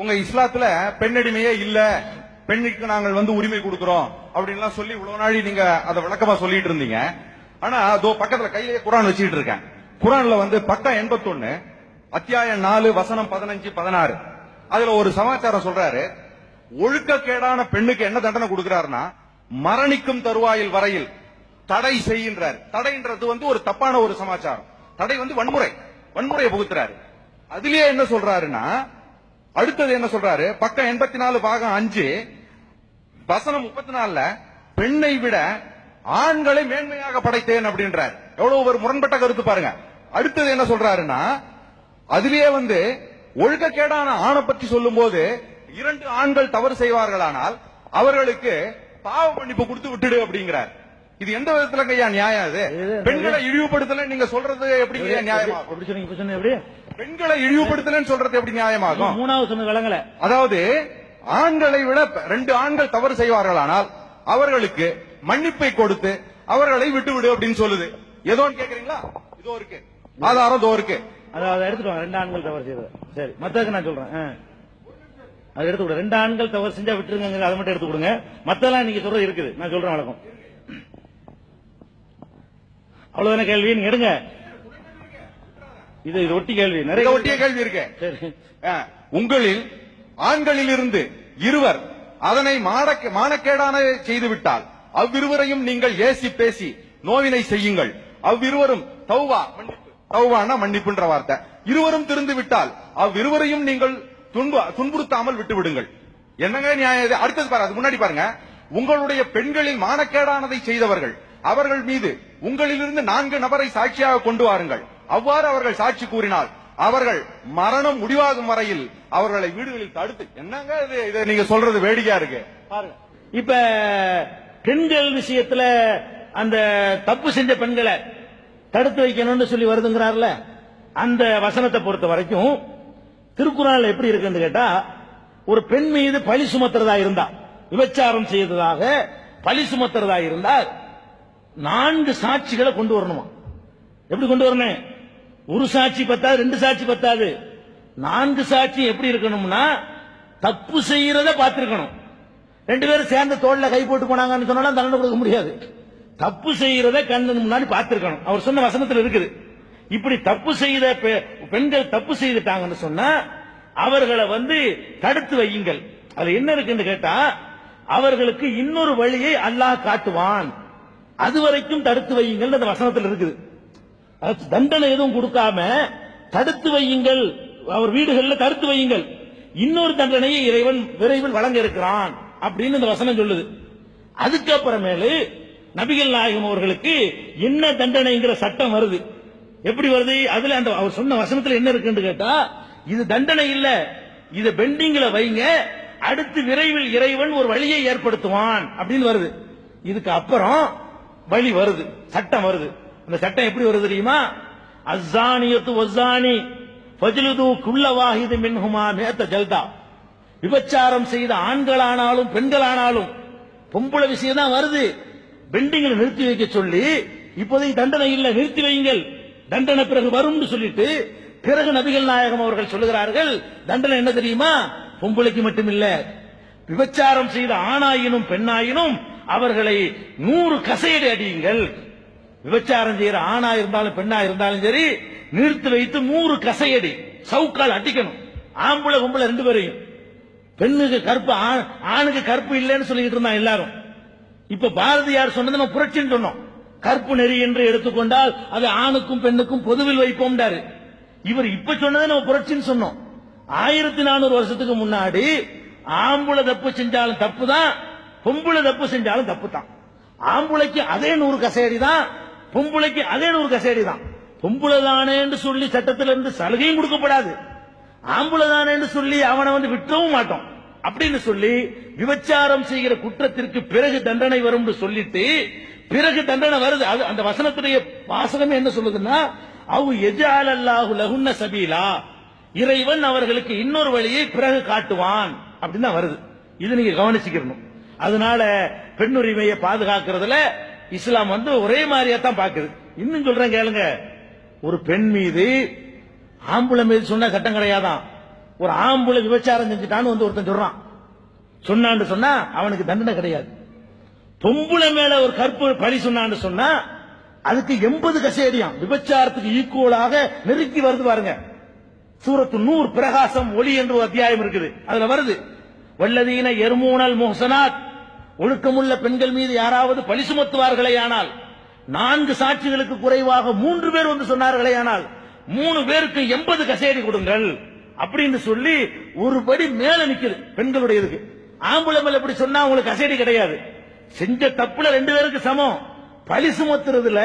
உங்க இஸ்லாத்துல பெண்ணடிமையே இல்ல, பெண்ணுக்கு நாங்கள் உரிமை கொடுக்கிறோம் அப்படின்லாம் சொல்லி இவ்வளவு நாளி நீங்க அதை விளக்கமா சொல்லிட்டு இருந்தீங்க. ஆனா அதோ பக்கத்துல கையிலேயே குரான் வச்சுட்டு இருக்கேன். குரான்ல பக்கம் 81 அத்தியாயம் 4 வசனம் 15 16 அதுல ஒரு சமாச்சாரம் சொல்றாரு. ஒழுக்கக்கேடான பெண்ணுக்கு என்ன தண்டனை கொடுக்கிறாருன்னா மரணிக்கும் தருவாயில் வரையில் தடை செய்கின்றார். தடைன்றது ஒரு தப்பான ஒரு சமாச்சாரம். தடை வன்முறையை புகுத்துறாரு. அதுலயே என்ன சொல்றாருன்னா அடுத்தது என்ன சொல்றாரு, பக்கம் 84 பாகம் 5 வசனம் 34 பெண்ணை விட ஆண்களை மேன்மையாக படைத்தேன் அப்படின்றார். எவ்வளவு ஒரு முரண்பட்ட கருத்து பாருங்க. அடுத்தது என்ன சொல்றாருன்னா அதுலயே ஒழுக்கக்கேடான ஆணை பற்றி சொல்லும் போது 2 ஆண்கள் தவறு செய்வார்களானால் அவர்களுக்கு பாவ மன்னிப்பு கொடுத்து விட்டுடு அப்படிங்கிறார். இது எந்த விதத்துல ஐயா நியாயம்? அது பெண்களை இழிவுபடுத்தல நீங்க சொல்றது எப்படி நியாயமாகும்? பெண்களை இழிவுபடுத்தலன்னு சொல்றது எப்படி நியாயமாகும்? மூணாவது சொன்ன விளங்கல. அதாவது ஆண்களை விட 2 ஆண்கள் தவறு செய்வார்களானால் அவர்களுக்கு மன்னிப்பை கொடுத்து அவர்களை விட்டுவிடு அப்படின்னு சொல்லுது. ஏதோன்னு கேக்குறீங்களா? இதோ இருக்கு ஆதாரம், இதோ இருக்கு. அதாவது எடுத்துட்டு 2 ஆண்கள் தவறு செய்வது. சரி, மத்ததுக்கு நான் சொல்றேன். அது எடுத்து விடு. 2 ஆண்கள் தவறு செஞ்சா விட்டுருங்க, அதை மட்டும் எடுத்து கொடுங்க. மத்தெல்லாம் நீங்க சொல்றது இருக்குது, நான் சொல்றேன் வழக்கம். அவ்வளவுதான கேள்வி? நீங்க எடுங்க. இது ஒட்டி கேள்வி, நிறைய ஒட்டிய கேள்வி இருக்கு. உங்களில் ஆண்களில் இருந்து இருவர் அதனை மானக்கேடான செய்துவிட்டால் அவ்விருவரையும் நீங்கள் ஏசி பேசி நோவினை செய்யுங்கள். அவ்விருவரும் தௌவானா மன்னிப்புன்ற வார்த்தை. இருவரும் திருந்து விட்டால் அவ்விருவரையும் நீங்கள் துன்புறுத்தாமல் விட்டு விடுங்கள். என்னங்க நியாயம்? அடுத்தது பாருங்க, அது முன்னாடி பாருங்க. உங்களுடைய பெண்களில் மானக்கேடானதை செய்தவர்கள் அவர்கள் மீது உங்களிலிருந்து 4 நபரை சாட்சியாக கொண்டு வாருங்கள். அவ்வாறு அவர்கள் சாட்சி கூறினால் அவர்கள் மரணம் முடிவாகும் வரையில் அவர்களை வீடுகளில் தடுத்து. என்னங்க இதை நீங்க சொல்றது வேடிக்கையா இருக்கு பாருங்க. இப்ப பெண்கள் விஷயத்துல அந்த தப்பு செஞ்ச பெண்களை தடுத்து வைக்கணும்னு சொல்லி வருதுங்கிறார்ல, அந்த வசனத்தை பொறுத்த வரைக்கும் திருக்குறள் எப்படி இருக்குன்னு கேட்டா, ஒரு பெண் மீது பழி சுமத்துறதா இருந்தா, விபச்சாரம் செய்ததாக பழி சுமத்துறதா இருந்தால் 4 சாட்சிகளை கொண்டு வரணுமா? எப்படி கொண்டு வரணும்? ஒரு சாட்சி பத்தாது, 2 சாட்சி பத்தாது, 4 சாட்சி. எப்படி இருக்கணும்னா தப்பு செய்யறத பார்த்திருக்கணும். 2 பேரும் சேர்ந்த தோல்ல கை போட்டு போனாங்கன்னு சொன்னாலும் தண்டனை கொடுக்க முடியாது. தப்பு செய்யறத கண்ணு முன்னாடி பார்த்திருக்கணும். அவர் சொன்ன வசனத்தில் இருக்குது. இப்படி தப்பு செய்த பெண்கள் தப்பு செய்துட்டாங்கன்னு சொன்னா அவர்களை தடுத்து வையுங்கள். அது என்ன இருக்குன்னு கேட்டா, அவர்களுக்கு இன்னொரு வழியை அல்லாஹ் காட்டுவான், அதுவரைக்கும் தடுத்து வையுங்கள் அந்த வசனத்தில் இருக்குது. தண்டனை எதுவும் கொடுக்காம தடுத்து வையுங்கள், அவர் வீடுகளில் தடுத்து வையுங்கள், இன்னொரு தண்டனையை இறைவன் விரைவில் வழங்க இருக்கிறான் அப்படின்னு இந்த வசனம் சொல்லுது. அதுக்கப்புறமேலு நபிகள் நாயகம் அவர்களுக்கு என்ன தண்டனைங்கிற சட்டம் வருது. எப்படி வருது? அதுல அந்த அவர் சொன்ன வசனத்தில் என்ன இருக்குன்னு கேட்டா, இது தண்டனை இல்ல, இது பெண்டிங்ல வைங்க, அடுத்து விரைவில் இறைவன் ஒரு வழியை ஏற்படுத்துவான் அப்படின்னு வருது. இதுக்கு அப்புறம் வழி வருது, சட்டம் வருது. அந்த சட்டம் எப்படி வருது தெரியுமா? அஸ்ஸானியத்து வஸ்ஸானி ஃபஜ்லிது குல்ல வாஹிது மின்ஹுமா மிஅத ஜல்தா. விபச்சாரம் செய்த ஆண்களானாலும் பெண்களானாலும், பொம்பளை விஷயம் தான் வருது, பெண்டிங்ல நிறுத்தி வைக்க சொல்லி, இப்போதைக்கு தண்டனை இல்ல, நிறுத்தி வையுங்கள், தண்டனை பிறகு வரும் சொல்லிட்டு, பிறகு நபிகள் நாயகம் அவர்கள் சொல்லுகிறார்கள், தண்டனை என்ன தெரியுமா? பொம்பளைக்கு மட்டும் இல்ல, விபச்சாரம் செய்த ஆணாயினும் பெண்ணாயினும் அவர்களை 100 கசையடி அடியுங்கள். விபச்சாரம் செய்யற ஆணா இருந்தாலும் பெண்ணா இருந்தாலும் சரி, நிறுத்தி வைத்து 100 கசையடி சவுக்கால் அடிக்கணும். ஆம்பளை பொம்பளை 2 பேரையும். பெண்ணுக்கு கற்பு, ஆணுக்கு கற்பு இல்லைன்னு சொல்லிட்டு இருந்தான் எல்லாரும். இப்ப பாரதியார் சொன்னது நம்ம புரட்சின்னு சொன்னோம். கற்பு நெறி என்று எடுத்துக்கொண்டால் அது ஆணுக்கும் பெண்ணுக்கும் பொதுவில் வைப்போம். இவர் இப்ப சொன்னதை நம்ம புரட்சின்னு சொன்னோம். 1400 வருஷத்துக்கு முன்னாடி ஆம்பளை தப்பு செஞ்சாலும் தப்பு தான், பொம்பளை தப்பு செஞ்சாலும் தப்பு தான். ஆம்பளைக்கு அதே 100 கசையடி தான், பொம்பளைக்கு அதே 100 கசையடி தான். பொம்பளை தானே சொல்லி சட்டத்திலிருந்து சலுகையும் கொடுக்கப்படாது, ஆம்பளை தானே சொல்லி அவனை விட்டவும் மாட்டோம் அப்படின்னு சொல்லி, விபச்சாரம் செய்கிற குற்றத்திற்கு பிறகு தண்டனை வரும் சொல்லிட்டு, பிறகு தண்டனை வருது. அந்த வசனத்துடைய வாசகமே என்ன சொல்லுதுன்னா, அவ் யஜ்அல் அல்லாஹு லஹுன்ன சபீலா, இறைவன் அவர்களுக்கு இன்னொரு வழியை பிறகு காட்டுவான் அப்படின்னு தான் வருது. இது நீங்க கவனிச்சுக்கணும். அதனால பெண்ணுரிமையை பாதுகாக்கிறதுல இஸ்லாம் ஒரே மாதிரியா தான் பாக்குது. இன்னும் சொல்றேன் கேளுங்க, ஒரு பெண் மீது ஆம்பளை மீது சொன்ன சட்டம் கிடையாதான், ஒரு ஆம்புல விபச்சாரம் செஞ்சுட்டான்னு வந்து ஒருத்தன் சொல்றான், சொன்னான்னு சொன்னா அவனுக்கு தண்டனை கிடையாது. பொம்புளை மேல ஒரு கற்பு பழி சொன்னான்னு சொன்னா அதுக்கு 80 கசேடியாம், விபச்சாரத்துக்கு ஈக்குவலாக நெருக்கி வருது பாருங்க. சூரத்து நூர் பிரகாசம் ஒளி என்று ஒரு அத்தியாயம் இருக்குது, அதுல வருது வல்லதீன எர்மூனல் முஹ்சனாத், ஒழுக்கமுள்ள பெண்கள் மீது யாராவது பழி சுமத்துவார்களே ஆனால் 4 சாட்சிகளுக்கு குறைவாக 3 பேர் வந்து சொன்னார்களே ஆனால் 3 பேருக்கு 80 கசேடி கொடுங்கள் அப்படின்னு சொல்லி ஒரு படி மேல நிக்குது பெண்களுடையதுக்கு. ஆம்பளை மேல எப்படி சொன்னா உங்களுக்கு கசேடி கிடையாது, செஞ்ச தப்புல 2 பேருக்கு சமம். பழி சுமத்துறதுல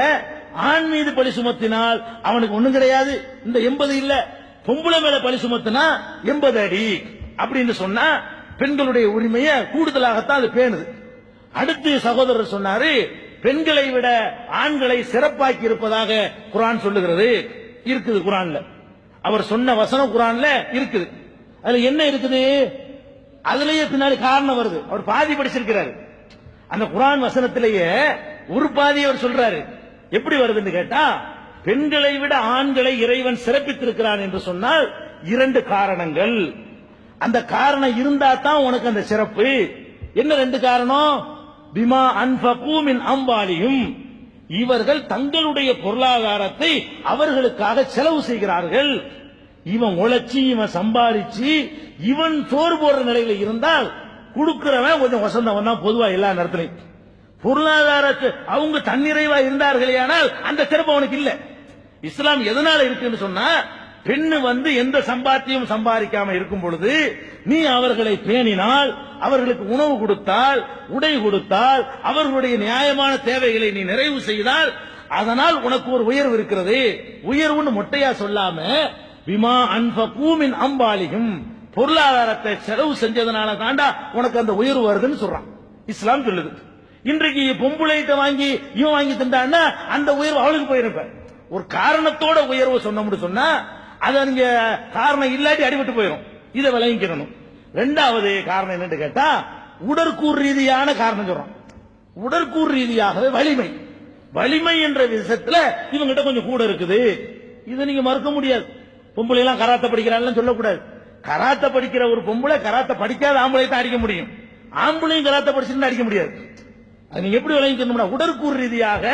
ஆண் மீது பழி சுமத்தினால் அவனுக்கு ஒண்ணும் கிடையாது, இந்த 80 இல்ல. பொம்பளை மேல பழி சுமத்தினா 80 அடி அப்படின்னு சொன்னா பெண்களுடைய உரிமையை கூடுதலாகத்தான் அது பேணுது. அடுத்து சகோதரர் சொன்னாரு, பெண்களை விட ஆண்களை சிறப்பாக்கி இருப்பதாக குர்ஆன் சொல்லுகிறது. இருக்குது குர்ஆன்ல, அவர் சொன்ன வசனம் குர்ஆன்ல இருக்குது. அதுல என்ன இருக்குது, அதுலயே பின்னாடி காரணம் வருது. அவர் பாதி படிச்சிருக்கிறாரு. அந்த குர்ஆன் வசனத்திலேயே ஒரு பாதி அவர் சொல்றாரு. எப்படி வருதுன்னு கேட்டா, பெண்களை விட ஆண்களை இறைவன் சிறப்பித்திருக்கிறான் என்று சொன்னால் 2 காரணங்கள். அந்த காரணம் இருந்தா தான் உனக்கு அந்த சிறப்பு. என்ன 2 காரணம்? பிமா அன்ஃபகு மின் அம்வாலியும், இவர்கள் தங்களுடைய பொருளாதாரத்தை அவர்களுக்காக செலவு செய்கிறார்கள். இவன் உழைச்சி இவன் சம்பாதிச்சு இவன் சோறு போடுற நிலையில இருந்தால் கொடுக்கிறவன் கொஞ்சம் வசந்தவன் தான் பொதுவா எல்லா நேரத்திலையும். பொருளாதாரத்தை அவங்க தன்னிறைவா இருந்தார்களே ஆனால் அந்த சிறப்பு அவனுக்கு இல்ல. இஸ்லாம் எதனால இருக்குன்னு சொன்னா, பெண்ணு வந்து எந்த சம்பாத்தியம் சம்பாதிக்காம இருக்கும் பொழுது நீ அவர்களை பேணினால், அவர்களுக்கு உணவு கொடுத்தால், உடை கொடுத்தால், அவர்களுடைய நியாயமான தேவைகளை நீ நிறைவு செய்தால் அதனால் உனக்கு ஒரு உயர்வு இருக்கிறது. உயர்வுன்னு மொட்டையா சொல்லாம பிமா அன்ஃபகு மின் அம்வாலிஹிம், பொருளாதாரத்தை செலவு செஞ்சதுனால தாண்டா உனக்கு அந்த உயர்வு வருதுன்னு சொல்றான் இஸ்லாம் சொல்லுது. இன்றைக்கு பொம்புளைட்ட வாங்கி இவன் வாங்கி தின்றான்னா அந்த உயர்வு அவளுக்கு போயிருப்ப. ஒரு காரணத்தோட உயர்வு சொன்னோம்னு சொன்னா அது நீங்க காரணம் இல்லாட்டி அடிபட்டு போயிடும். இதை விளங்கிக்கணும். 2வது காரணம் என்னன்னு கேட்டா, உடற்கூறு ரீதியான காரணம் சொல்றோம். உடற்கூறு ரீதியாகவே வலிமை என்ற விஷயத்துல இவங்கிட்ட கொஞ்சம் கூட இருக்குது. இதை நீங்க மறுக்க முடியாது. பொம்பளை எல்லாம் கராத்த படிக்கிறான்னு சொல்லக்கூடாது. கராத்த படிக்கிற ஒரு பொம்பளை கராத்த படிக்காத ஆம்பளை தான் அடிக்க முடியும். ஆம்பளையும் கராத்த படிச்சுட்டு அடிக்க முடியாது. அது நீங்க எப்படி விளங்கிக்கணும்னா, உடற்கூறு ரீதியாக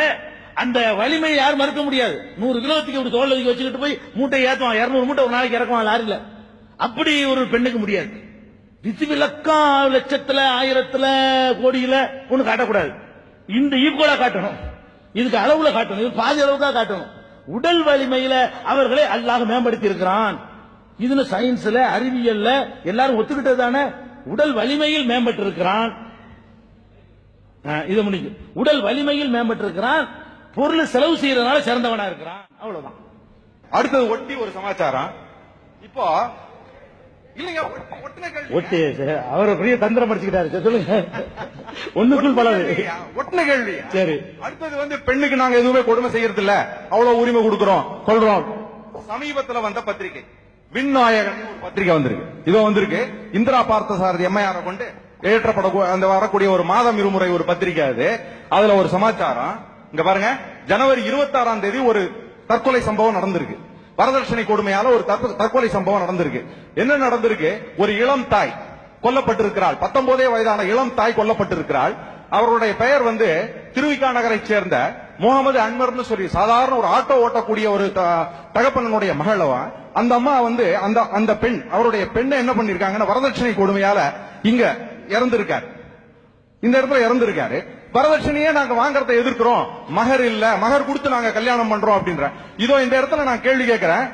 அந்த வலிமை யாரும் மறுக்க முடியாது. 100 கிலோத்துக்கு ஒரு தோல் வச்சுக்கிட்டு போய் மூட்டை ஏத்துவான், 200 மூட்டை ஒரு நாளைக்கு இறக்குவான் லாரில. அப்படி ஒரு பெண்ணுக்கு முடியாது. விதிவிலக்கம் லட்சத்துல, ஆயிரத்துல, கோடியில ஒண்ணு காட்டக்கூடாது. இந்த ஈக்குவலா காட்டணும். இதுக்கு அளவுல காட்டணும். இது பாதி அளவுக்கா காட்டணும். உடல் வலிமையில அவர்களை அல்லாஹ் மேம்படுத்தி இருக்கிறான். இதுல சயின்ஸ்ல, அறிவியல்ல எல்லாரும் ஒத்துக்கிட்டது தானே. உடல் வலிமையில் மேம்பட்டு இருக்கிறான். இது முடிஞ்சு. உடல் வலிமையில் மேம்பட்டு இருக்கிறான், பொருள் செலவு செய்யறதுனால சிறந்தவனா இருக்கிறான். அவ்வளவுதான். அடுத்தது ஒட்டி ஒரு சமாச்சாரம். இப்போ இல்லைங்க, ஒட்டி அவரை பெரிய தந்திரம் படிச்சுக்கிட்டாரு. சொல்லுங்க. ஒண்ணுக்குள் பலது ஒட்டின கேள்வி. சரி. அடுத்தது வந்து பெண்ணுக்கு நாங்க எதுவுமே கொடுமை செய்யறது இல்ல, அவ்வளவு உரிமை கொடுக்கிறோம் சொல்றோம். சமீபத்துல வந்த பத்திரிகை விண்ணாயகன் ஒரு பத்திரிகை வந்திருக்கு. இதோ வந்திருக்கு. இந்திரா பார்த்தசாரதி எம்ஐஆரை கொண்டு ஏற்றப்பட அந்த வரக்கூடிய ஒரு மாதம் இருமுறை ஒரு பத்திரிகை. அதுல ஒரு சமாச்சாரம் இங்க பாருங்க. ஜனவரி 26ஆம் தேதி ஒரு தற்கொலை சம்பவம் நடந்திருக்கு. வரதட்சணை கொடுமையால ஒரு தற்கொலை சம்பவம் நடந்திருக்கு. என்ன நடந்திருக்கு? ஒரு இளம் தாய் கொல்லப்பட்டிருக்கிறாள். 19 வயதான இளம் தாய் கொல்லப்பட்டிருக்கிறாள். அவருடைய பெயர் வந்து திருவிக்கா நகரை சேர்ந்த முகமது அன்வர்னு சொல்லி சாதாரண ஒரு ஆட்டோ ஓட்டக்கூடிய ஒரு தகப்பனுடைய மகளவா. அந்த அம்மா வந்து அந்த பெண், அவருடைய பெண்ணை என்ன பண்ணிருக்காங்கன்னா வரதட்சணை கொடுமையால இங்க இறந்திருக்காரு. இந்த இடத்துல இறந்திருக்காரு. வரதட்சணையே நாங்க வாங்கறத எதிர்க்கிறோம், மகர் இல்ல, மகர் கொடுத்து நாங்க கல்யாணம் பண்றோம் அப்படின்ற. இதோ இந்த இடத்துல நான் கேள்வி கேட்கிறேன்.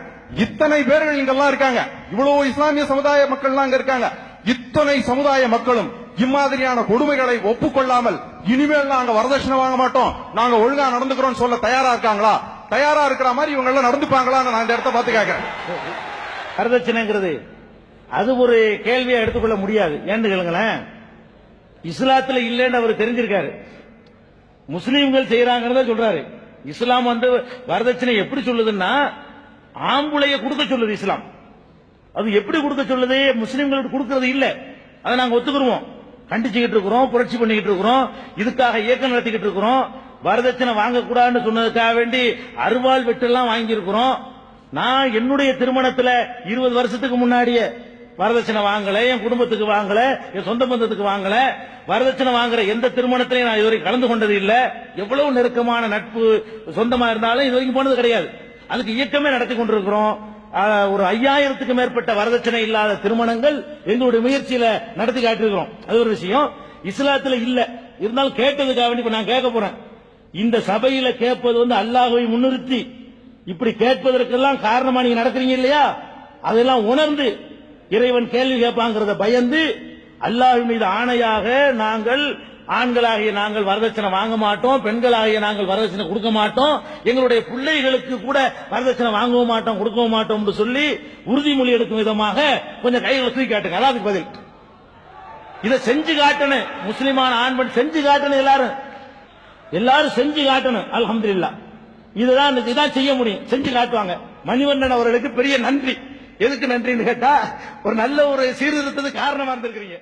இத்தனை பேர்கள் இங்கெல்லாம் இருக்காங்க, இவ்வளவு இஸ்லாமிய சமுதாய மக்கள் அங்க இருக்காங்க. இத்தனை சமுதாய மக்களும் இம்மாதிரியான கொடுமைகளை ஒப்புக்கொள்ளாமல் இனிமேல் நாங்க வரதட்சணை வாங்க மாட்டோம், நாங்க ஒழுங்கா நடந்துக்கிறோம் சொல்ல தயாரா இருக்காங்களா? தயாரா இருக்கிற மாதிரி இவங்க எல்லாம் நடந்துப்பாங்களான்னு நான் இந்த இடத்த பார்த்து கேட்கிறேன். வரதட்சணைங்கிறது அது ஒரு கேள்வியை எடுத்துக்கொள்ள முடியாது. ஏன்னு கேளுங்களேன், இஸ்லாத்துல இல்லைன்னு அவர் தெரிஞ்சிருக்காரு. முஸ்லீம்கள் செய்யறாங்கிறத சொல்றாரு. இஸ்லாம் வந்து வரதட்சணை எப்படி சொல்லுதுன்னா, ஆம்புளைய கொடுக்க சொல்லுது இஸ்லாம். அது எப்படி கொடுக்க சொல்லுது? முஸ்லீம்களுக்கு கொடுக்கறது இல்ல. அதை நாங்க ஒத்துக்குருவோம், கண்டிச்சுக்கிட்டு இருக்கிறோம், புரட்சி பண்ணிக்கிட்டு இருக்கிறோம், இதுக்காக இயக்கம் நடத்திக்கிட்டு இருக்கிறோம். வரதட்சணை வாங்கக்கூடாதுன்னு சொன்னதுக்காக வேண்டி அருவாள் வெட்டெல்லாம் வாங்கி இருக்கிறோம். நான் என்னுடைய திருமணத்துல 20 வருஷத்துக்கு முன்னாடியே வரதட்சணை வாங்கல, என் குடும்பத்துக்கு வாங்கல, என் சொந்த பந்தத்துக்கு வாங்கல, வரதட்சணை வாங்குற எந்த திருமணத்திலையும் நான் இதுவரை கலந்து கொண்டது இல்ல. எவ்வளவு நெருக்கமான நட்பு சொந்தமா இருந்தாலும் இது வரைக்கும் போனது கிடையாது. அதுக்கு இயக்கமே நடத்தி கொண்டிருக்கிறோம். ஒரு 5000த்துக்கு மேற்பட்ட வரதட்சணை இல்லாத திருமணங்கள் எங்களுடைய முயற்சியில நடத்தி காட்டிருக்கிறோம். அது ஒரு விஷயம். இஸ்லாத்துல இல்ல, இருந்தாலும் கேட்டதுக்காக வேண்டி இப்ப நான் கேட்க போறேன். இந்த சபையில கேட்பது அல்லாஹ்வை முன்னிறுத்தி இப்படி கேட்பதற்கெல்லாம் காரணமா நீங்க நடக்கிறீங்க இல்லையா, அதெல்லாம் உணர்ந்து இறைவன் கேள்வி கேட்பாங்கிறத பயந்து அல்லாஹ் மீது ஆணையாக நாங்கள் ஆண்களாகிய நாங்கள் வரதட்சணை வாங்க மாட்டோம், பெண்களாகிய நாங்கள் வரதட்சணை கொடுக்க மாட்டோம், எங்களுடைய பிள்ளைகளுக்கு கூட வரதட்சணை வாங்கவும் மாட்டோம் கொடுக்கவும் மாட்டோம் என்று சொல்லி உறுதிமொழி எடுக்கும் விதமாக கொஞ்சம் கைகளை தூக்கி காட்டுங்க. அதான் அதுக்கு பதில். இதை செஞ்சு காட்டணும். முஸ்லிமான ஆண் பெண் செஞ்சு காட்டணும். எல்லாரும் செஞ்சு காட்டணும். அல்ஹம்துலில்லாஹ். இதான் செய்ய முடியும். செஞ்சு காட்டுவாங்க. மணிவண்ணன் அவர்களுக்கு பெரிய நன்றி. எதுக்கு நன்றின்னு கேட்டா, ஒரு நல்ல ஒரு சீர்திருத்தத்துக்கு காரணமா இருந்திருக்கிறீங்க.